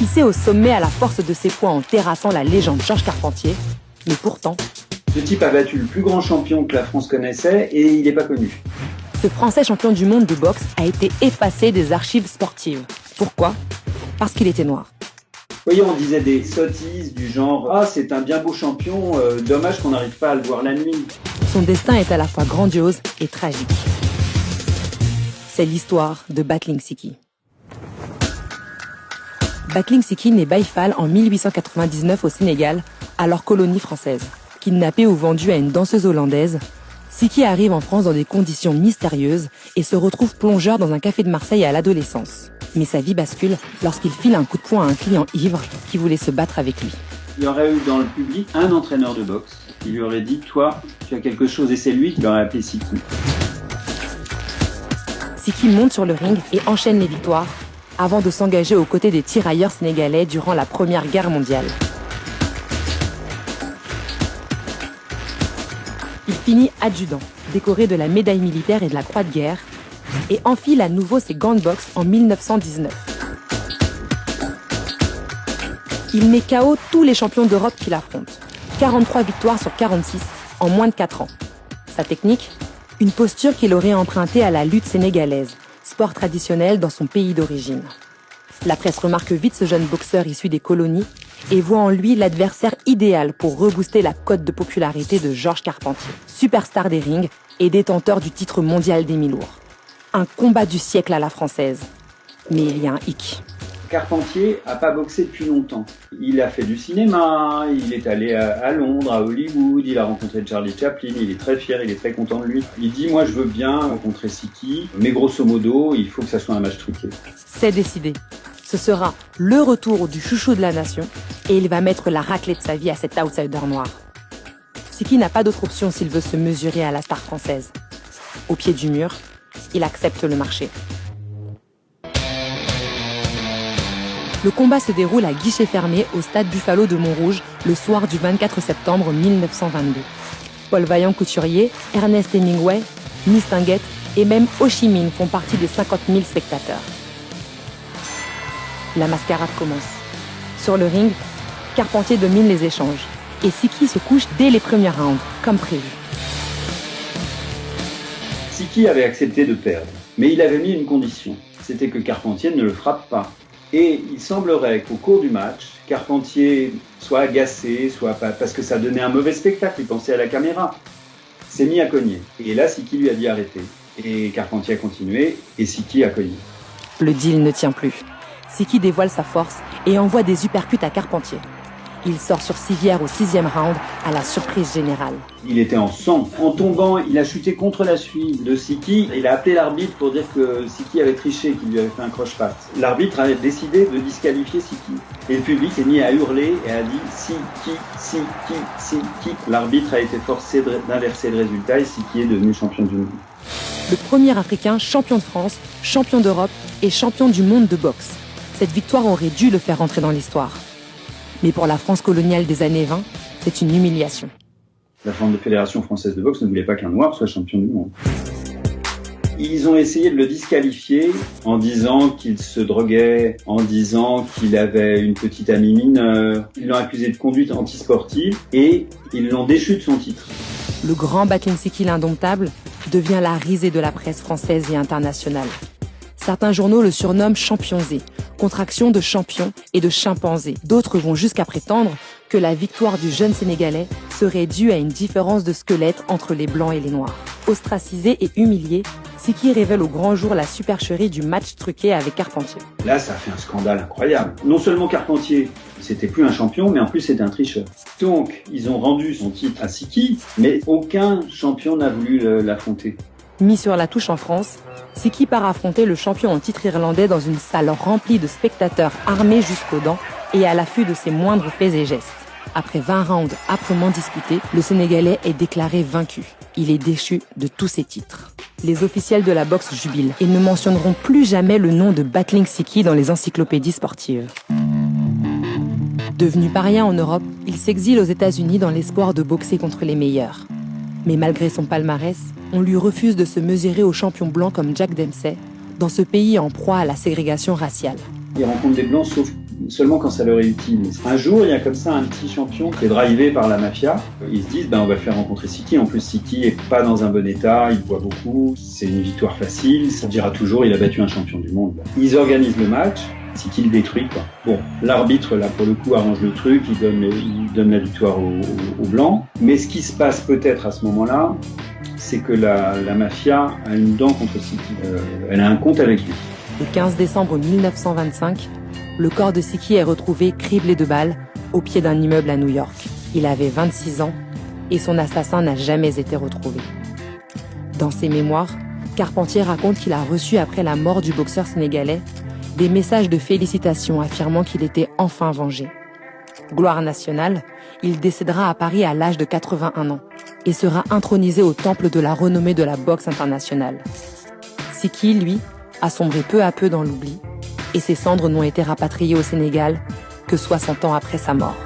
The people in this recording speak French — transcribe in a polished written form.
hissé au sommet à la force de ses poids en terrassant la légende Georges Carpentier. Mais pourtant, ce type a battu le plus grand champion que la France connaissait et il n'est pas connu. Ce Français champion du monde de boxe a été effacé des archives sportives. Pourquoi? Parce qu'il était noir. Vous voyez, on disait des sottises du genre « Ah, c'est un bien beau champion, dommage qu'on n'arrive pas à le voir la nuit ». Son destin est à la fois grandiose et tragique. C'est l'histoire de Battling Siki. Battling Siki naît Baïfal en 1899 au Sénégal, alors colonie française. Kidnappé ou vendu à une danseuse hollandaise, Siki arrive en France dans des conditions mystérieuses et se retrouve plongeur dans un café de Marseille à l'adolescence. Mais sa vie bascule lorsqu'il file un coup de poing à un client ivre qui voulait se battre avec lui. Il y aurait eu dans le public un entraîneur de boxe qui lui aurait dit « Toi, tu as quelque chose » et c'est lui qui l'aurait appelé Siki. Siki monte sur le ring et enchaîne les victoires avant de s'engager aux côtés des tirailleurs sénégalais durant la Première Guerre mondiale. Il finit adjudant, décoré de la médaille militaire et de la croix de guerre, et enfile à nouveau ses gants de boxe en 1919. Il met KO tous les champions d'Europe qu'il affronte. 43 victoires sur 46 en moins de 4 ans. Sa technique? Une posture qu'il aurait empruntée à la lutte sénégalaise, sport traditionnel dans son pays d'origine. La presse remarque vite ce jeune boxeur issu des colonies et voit en lui l'adversaire idéal pour rebooster la cote de popularité de Georges Carpentier, superstar des rings et détenteur du titre mondial des mi-lourds. Un combat du siècle à la française. Mais il y a un hic. Carpentier n'a pas boxé depuis longtemps. Il a fait du cinéma, il est allé à Londres, à Hollywood, il a rencontré Charlie Chaplin, il est très fier, il est très content de lui. Il dit « Moi, je veux bien rencontrer Siki, mais grosso modo, il faut que ça soit un match truqué. » C'est décidé. Ce sera le retour du chouchou de la nation et il va mettre la raclée de sa vie à cet outsider noir. Siki n'a pas d'autre option s'il veut se mesurer à la star française. Au pied du mur, il accepte le marché. Le combat se déroule à guichet fermé au stade Buffalo de Montrouge le soir du 24 septembre 1922. Paul Vaillant-Couturier, Ernest Hemingway, Mistinguett et même Ho Chi Minh font partie des 50 000 spectateurs. La mascarade commence. Sur le ring, Carpentier domine les échanges et Siki se couche dès les premiers rounds, comme prévu. Siki avait accepté de perdre, mais il avait mis une condition, c'était que Carpentier ne le frappe pas. Et il semblerait qu'au cours du match, Carpentier soit agacé, soit pas, parce que ça donnait un mauvais spectacle, il pensait à la caméra. S'est mis à cogner. Et là, Siki lui a dit arrêter. Et Carpentier a continué, et Siki a cogné. Le deal ne tient plus. Siki dévoile sa force et envoie des uppercuts à Carpentier. Il sort sur civière au 6e round à la surprise générale. Il était en sang. En tombant, il a chuté contre la cheville de Siki. Il a appelé l'arbitre pour dire que Siki avait triché, qu'il lui avait fait un croche-patte. L'arbitre avait décidé de disqualifier Siki. Et le public s'est mis à hurler et a dit « Siki, Siki, Siki ». L'arbitre a été forcé d'inverser le résultat et Siki est devenu champion du monde. Le premier Africain champion de France, champion d'Europe et champion du monde de boxe. Cette victoire aurait dû le faire entrer dans l'histoire. Mais pour la France coloniale des années 20, c'est une humiliation. La Fédération française de boxe ne voulait pas qu'un noir soit champion du monde. Ils ont essayé de le disqualifier en disant qu'il se droguait, en disant qu'il avait une petite amie mineure. Ils l'ont accusé de conduite antisportive et ils l'ont déchu de son titre. Le grand Battling Siki l'indomptable devient la risée de la presse française et internationale. Certains journaux le surnomment Champion Z, contraction de champion et de chimpanzé. D'autres vont jusqu'à prétendre que la victoire du jeune Sénégalais serait due à une différence de squelette entre les Blancs et les Noirs. Ostracisé et humilié, Siki révèle au grand jour la supercherie du match truqué avec Carpentier. Là, ça a fait un scandale incroyable. Non seulement Carpentier, c'était plus un champion, mais en plus c'était un tricheur. Donc, ils ont rendu son titre à Siki, mais aucun champion n'a voulu l'affronter. Mis sur la touche en France, Siki part affronter le champion en titre irlandais dans une salle remplie de spectateurs armés jusqu'aux dents et à l'affût de ses moindres faits et gestes. Après 20 rounds âprement disputés, le Sénégalais est déclaré vaincu. Il est déchu de tous ses titres. Les officiels de la boxe jubilent et ne mentionneront plus jamais le nom de Battling Siki dans les encyclopédies sportives. Devenu paria en Europe, il s'exile aux États-Unis dans l'espoir de boxer contre les meilleurs. Mais malgré son palmarès, on lui refuse de se mesurer aux champions blancs comme Jack Dempsey, dans ce pays en proie à la ségrégation raciale. Il rencontre des blancs sauf seulement quand ça leur est utile. Un jour, il y a comme ça un petit champion qui est drivé par la mafia. Ils se disent, on va le faire rencontrer Siki. En plus, Siki est pas dans un bon état, il boit beaucoup, c'est une victoire facile. Ça dira toujours, il a battu un champion du monde. Ils organisent le match. Siki le détruit, quoi. Bon, l'arbitre, là, pour le coup, arrange le truc, il donne la victoire aux Blancs. Mais ce qui se passe peut-être à ce moment-là, c'est que la mafia a une dent contre Siki. Elle a un compte avec lui. Le 15 décembre 1925, le corps de Siki est retrouvé criblé de balles au pied d'un immeuble à New York. Il avait 26 ans et son assassin n'a jamais été retrouvé. Dans ses mémoires, Carpentier raconte qu'il a reçu après la mort du boxeur sénégalais des messages de félicitations affirmant qu'il était enfin vengé. Gloire nationale, il décédera à Paris à l'âge de 81 ans et sera intronisé au temple de la renommée de la boxe internationale. Siki, lui, a sombré peu à peu dans l'oubli et ses cendres n'ont été rapatriées au Sénégal que 60 ans après sa mort.